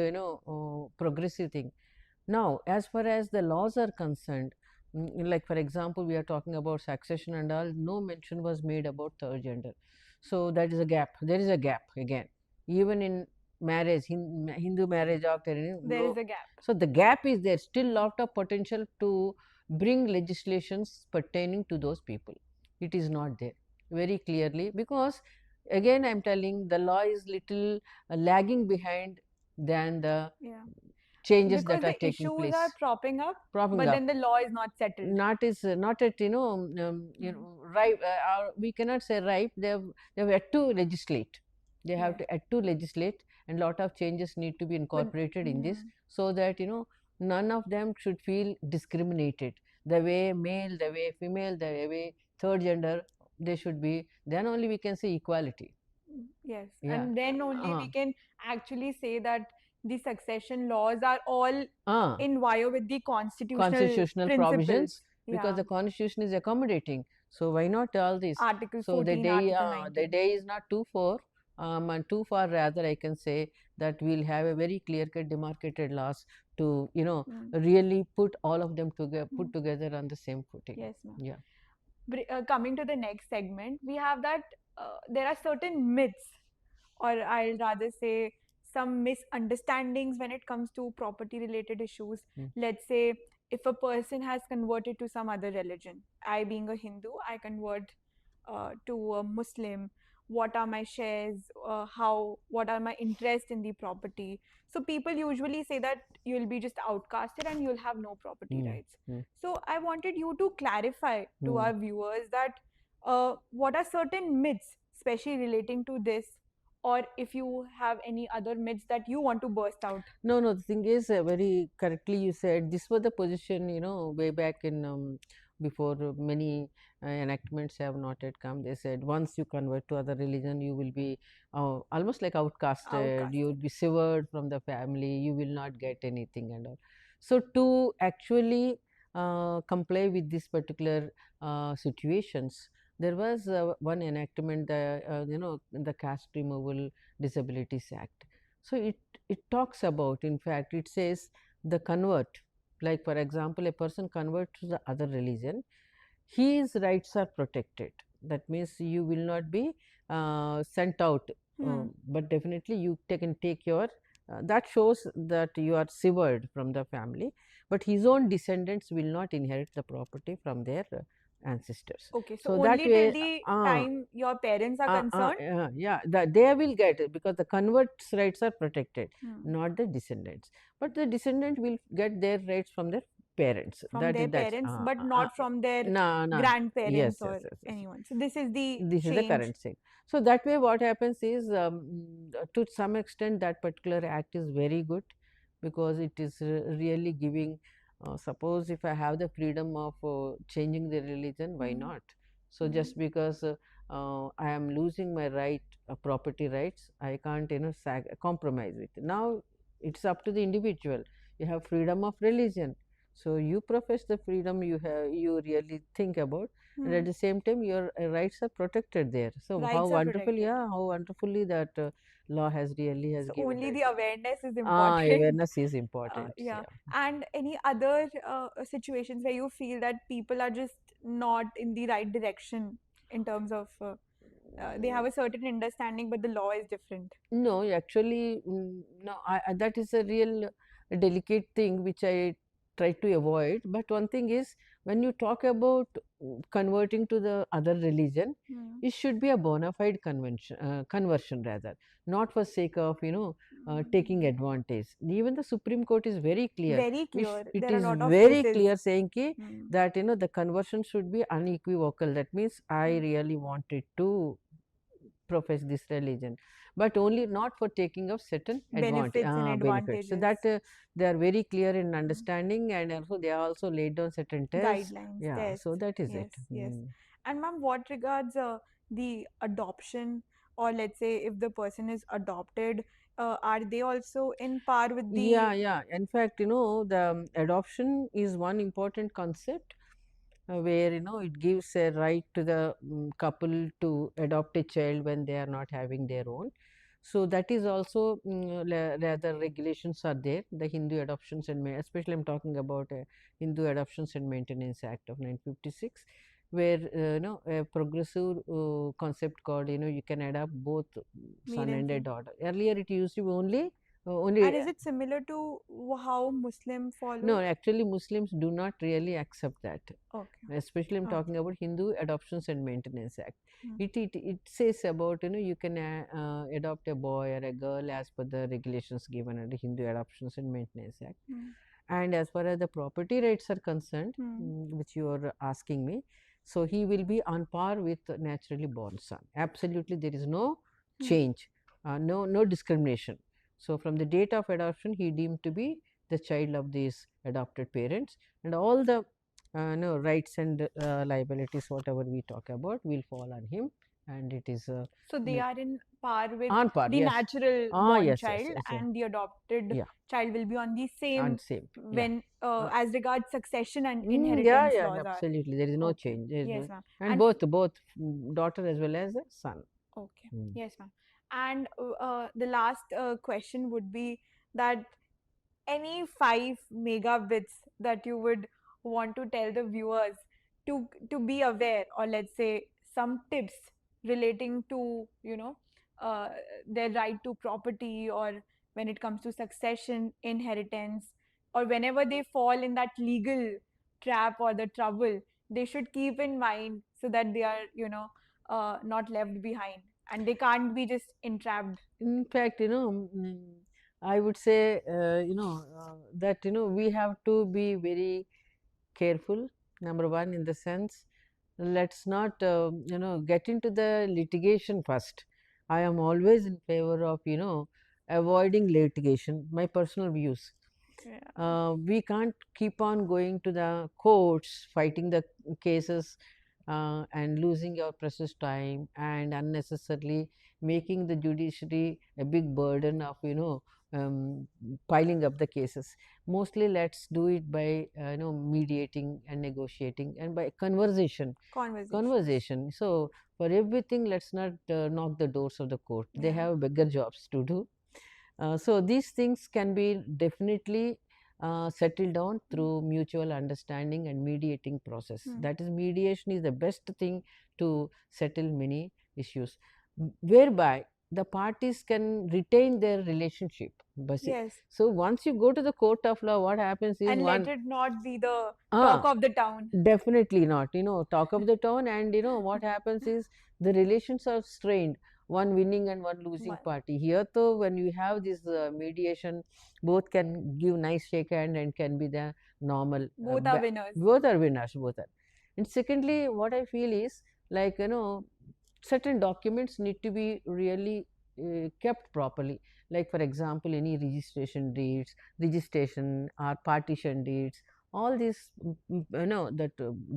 progressive thing. Now as far as the laws are concerned, like for example we are talking about succession and all, no mention was made about third gender. So that is a gap. There is a gap again, even in marriage, Hindu marriage act, there is a gap. So the gap is there, still lot of potential to bring legislations pertaining to those people. It is not there very clearly, because again I am telling, the law is little lagging behind than the changes because that are the taking place. Issues are propping up, but then the law is not settled. Not at ripe. We cannot say ripe. They have yet to legislate. They have to yet to legislate, and lot of changes need to be incorporated in this, so that none of them should feel discriminated. The way male, the way female, the way third gender, they should be. Then only we can say equality. Yes, and then only we can actually say that the succession laws are all in wire with the constitutional provisions, because the constitution is accommodating. So why not all this? Article 14, so the day, Article 19. the day is not too far, and too far rather, I can say that we'll have a very clear-cut demarcated laws to really put all of them together, put together on the same footing. Yes, ma'am. Yeah. Coming to the next segment, we have that there are certain myths, or I'll rather say some misunderstandings when it comes to property related issues. Let's say if a person has converted to some other religion, I being a Hindu, I convert to a Muslim, what are my shares, what are my interests in the property. So people usually say that you'll be just outcasted and you'll have no property rights. So I wanted you to clarify to our viewers that what are certain myths, especially relating to this, or if you have any other myths that you want to burst out. No, the thing is, very correctly you said, this was the position, way back in before many enactments have not yet come. They said once you convert to other religion, you will be almost like outcasted, you will be severed from the family, you will not get anything and all. So to actually comply with this particular situations, there was one enactment, the Caste Removal Disabilities Act. So it talks about, in fact, it says the convert, like for example, a person converts to the other religion, his rights are protected. That means you will not be sent out, but definitely you can take your that shows that you are severed from the family, but his own descendants will not inherit the property from their ancestors. Okay, so So that only till way, the time your parents are concerned. yeah, they will get it because the converts' rights are protected, Hmm. not the descendants. But the descendant will get their rights from their parents. From their That's parents, but not from their no, no. grandparents Yes, or yes, yes, yes. anyone. So this is the This is the change. current thing. So that way, what happens is, to some extent, that particular act is very good because it is really giving. Suppose if I have the freedom of changing the religion, why not? So just because I am losing my right, property rights, I can't compromise with. Now it's up to the individual. You have freedom of religion, so you profess the freedom you have. You really think about, and at the same time your rights are protected there. So how Rights are wonderful, protected. yeah, how wonderfully that law has really has So given only that. the awareness is important. Awareness is important. Yeah. Yeah. And any other situations where you feel that people are just not in the right direction in terms of they have a certain understanding, but the law is different. No, actually, no, that is a real delicate thing which I try to avoid. But one thing is, when you talk about converting to the other religion, it should be a bona fide conversion rather, not for sake of taking advantage. Even the Supreme Court is very clear. Very clear. It There are a is lot of very cases. clear saying Hmm. that the conversion should be unequivocal. That means I really wanted to profess this religion, but only not for taking of certain Benefits and benefits. So advantages. that they are very clear in understanding, and also they are also laid down certain tests. Guidelines, Yeah, so tests. that is it. Yes, yes. And ma'am, what regards the adoption, or let's say if the person is adopted, are they also in par with Yeah, the yeah. In fact, the adoption is one important concept where it gives a right to the couple to adopt a child when they are not having their own. So that is also rather regulations are there. The Hindu Adoptions and especially I'm talking about Hindu Adoptions and Maintenance Act of 1956, where a progressive concept called you can adopt both male son and and a female? daughter. Earlier it used to be And only is it similar to how Muslim no, follow? actually Muslims do not really accept that. Okay, Especially I'm okay. talking about Hindu Adoptions and Maintenance Act. Hmm. It says about you can adopt a boy or a girl as per the regulations given under Hindu Adoptions and Maintenance Act. Hmm. And as far as the property rights are concerned, Hmm. which you are asking me, so he will be on par with the naturally born son. Absolutely, there is no Hmm. change, no discrimination. So from the date of adoption, he deemed to be the child of these adopted parents, and all the no rights and liabilities, whatever we talk about, will fall on him, and it is So they are in par with on par. the Yes. natural born Yes, yes, child, yes, yeah, and the adopted yeah, child will be on the and same same, yeah. when Uh, as regards succession and Yeah, inheritance yeah, laws are. absolutely. There is no Okay. change. There is Yes, no, ma'am. and And both daughter as well as a son. okay. Mm. Yes, ma'am. And the last question would be that any 5 megabits that you would want to tell the viewers to be aware, or let's say some tips relating to uh, their right to property, or when it comes to succession, inheritance, or whenever they fall in that legal trap or the trouble, they should keep in mind so that they are not left behind and they can't be just entrapped. In fact, I would say, that, we have to be very careful. Number one, in the sense, let's not, get into the litigation first. I am always in favor of, avoiding litigation, my personal views. We can't keep on going to the courts, fighting the cases, and losing your precious time and unnecessarily making the judiciary a big burden of piling up the cases. Mostly let's do it by mediating and negotiating and by conversation. So for everything, let's not knock the doors of the court. They have bigger jobs to do. So these things can be definitely settled down through mutual understanding and mediating process. That is, mediation is the best thing to settle many issues, whereby the parties can retain their relationship. Yes. So once you go to the court of law, what happens is And let it not be the talk of the town. Definitely not. Talk of the town, and what happens is the relations are strained. One winning and one losing party. Here, though, when you have this mediation, both can give nice shake hand and can be the normal. Both are winners. Both are winners. Both are. And secondly, what I feel is like certain documents need to be really kept properly. Like for example, any registration or partition deeds, all these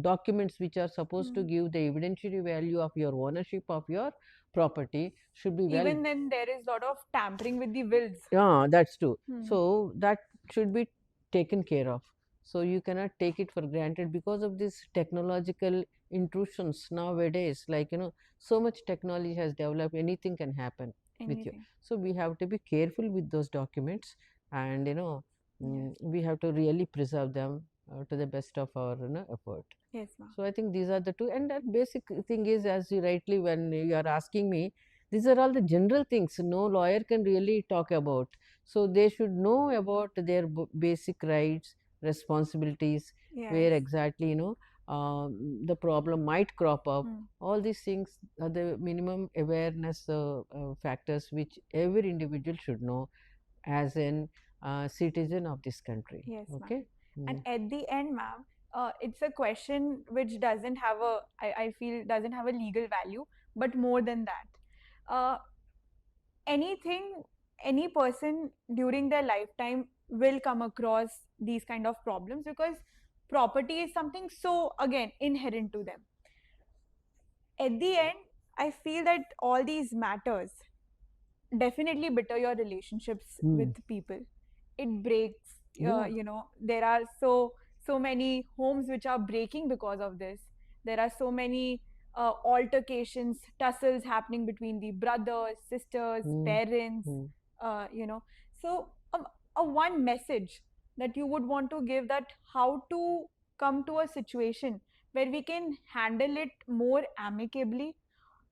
documents which are supposed to give the evidentiary value of your ownership of your property should be well. Even then there is a lot of tampering with the wills. Yeah, that's true. So that should be taken care of. So you cannot take it for granted because of this technological intrusions nowadays. Like so much technology has developed, anything can happen with you. So we have to be careful with those documents, and we have to really preserve them to the best of our effort. Yes, ma'am. So I think these are the two, and that basic thing is, as you rightly, when you are asking me, these are all the general things no lawyer can really talk about. So they should know about their basic rights, responsibilities, where exactly the problem might crop up. All these things are the minimum awareness factors which every individual should know as an citizen of this country. Yes, okay. And at the end, ma'am, it's a question which doesn't have I feel doesn't have a legal value, but more than that, any person during their lifetime will come across these kind of problems, because property is something so, again, inherent to them. At the end, I feel that all these matters definitely bitter your relationships with people. It breaks, there are so many homes which are breaking because of this. There are so many altercations, tussles happening between the brothers, sisters, parents, so a one message that you would want to give, that how to come to a situation where we can handle it more amicably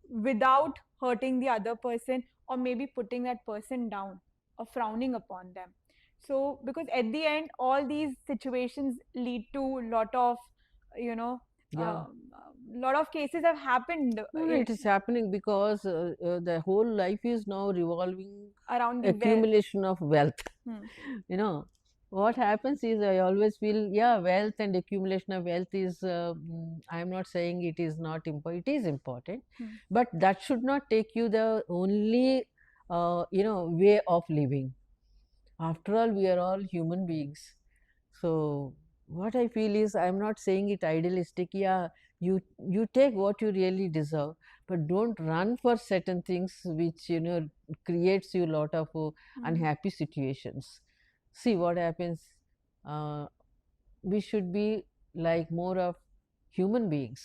without hurting the other person, or maybe putting that person down or frowning upon them. So because at the end all these situations lead to lot of lot of cases have happened. No, it is happening because the whole life is now revolving around the accumulation of wealth. What happens is, I always feel, wealth and accumulation of wealth is, I am not saying it is not important, it is important, but that should not take you the only way of living. After all, we are all human beings. So what I feel is, I am not saying it idealistic. You take what you really deserve, but don't run for certain things which creates you a lot of unhappy situations. See what happens. We should be like more of human beings.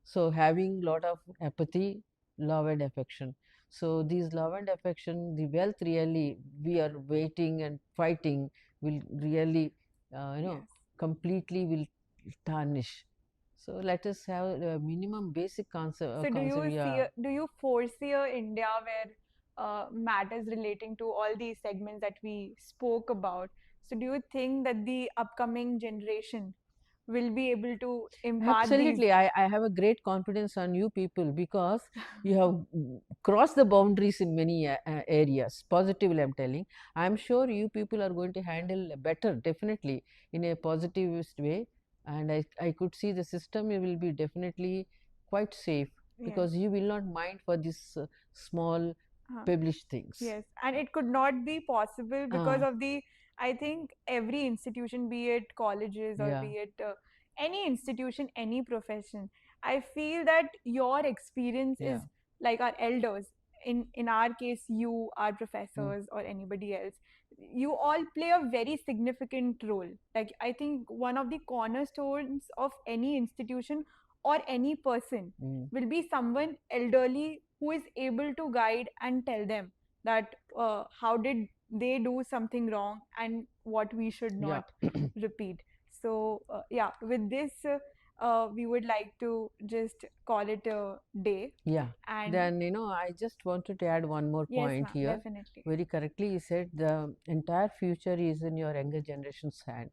So having lot of empathy, love and affection. So these love and affection, the wealth really we are waiting and fighting will really completely will tarnish. So let us have a minimum basic concept. So do you foresee a India where matters relating to all these segments that we spoke about? So do you think that the upcoming generation will be able to impart Absolutely. I have a great confidence on you people, because you have crossed the boundaries in many areas. Positively, I'm telling. I'm sure you people are going to handle better, definitely, in a positivist way. And I could see the system will be definitely quite safe, because you will not mind for these small published things. Yes, and it could not be possible because of the I think every institution, be it colleges or Yeah. be it any institution, any profession, I feel that your experience Yeah. is like our elders. In our case, you, our Mm. professors, or anybody else, you all play a very significant role. Like, I think one of the cornerstones of any institution or any person Mm. will be someone elderly who is able to guide and tell them that how did they do something wrong and what we should Yeah. not repeat. So yeah, with this we would like to just call it a day. Yeah. And Then, I just wanted to add one more yes, point ma'am, here. definitely. Very correctly, you said the entire future is in your younger generation's hand.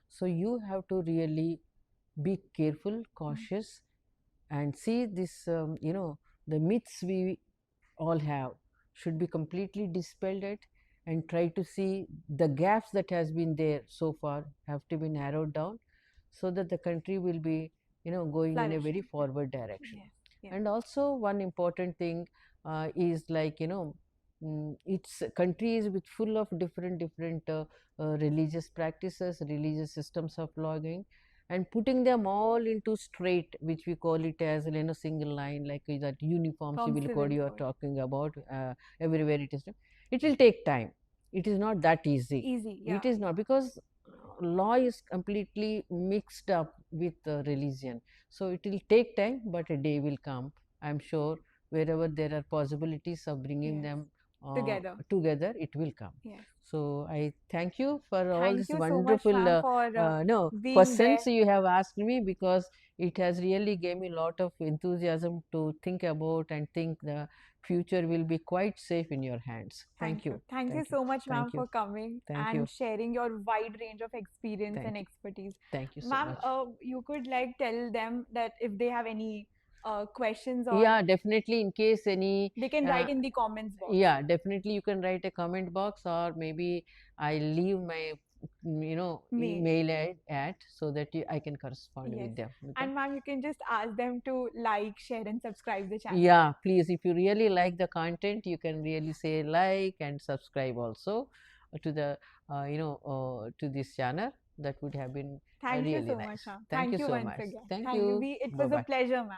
So you have to really be careful, cautious, and see this, the myths we all have should be completely dispelled it, and try to see the gaps that has been there so far have to be narrowed down, so that the country will be going in a very Flourishing. forward direction. Yes. Yeah. And also one important thing is like it's countries with full of different religious practices, religious systems of logging, and putting them all into straight, which we call it as single line, like that uniform From civil code civil you are code. talking about. Everywhere it will take time. It is not that easy. Easy. Yeah. It is not, because law is completely mixed up with religion, so it will take time, but a day will come, I'm sure. Wherever there are possibilities of bringing Yes. them Together. together, it will come. Yes. So I thank you for all Thank these you so much, wonderful ma'am, for no being there. questions you have asked me, because it has really gave me a lot of enthusiasm to think about, and think the future will be quite safe in your hands. Thank Thank you. you. Thank you Thank you. so much, ma'am, Thank you. for coming Thank and you. sharing your wide range of experience and Thank you. expertise. Thank you so Ma'am, much. you could like tell them that if they have any questions, or Yeah, definitely. In case any, they can uh, write in the comments box. yeah, definitely you can write a comment box, or maybe I leave my, Mail. email at, so that I can correspond Yes. with them. Okay. And ma'am, you can just ask them to like, share, and subscribe the channel. Yeah, please, if you really like the content, you can really say like and subscribe also to the, to this channel. That would have been Thank you really so much, nice. ma'am. Thank you Thank you so once much. again. Thank Thank you. you. It Bye was a bye. pleasure, ma'am.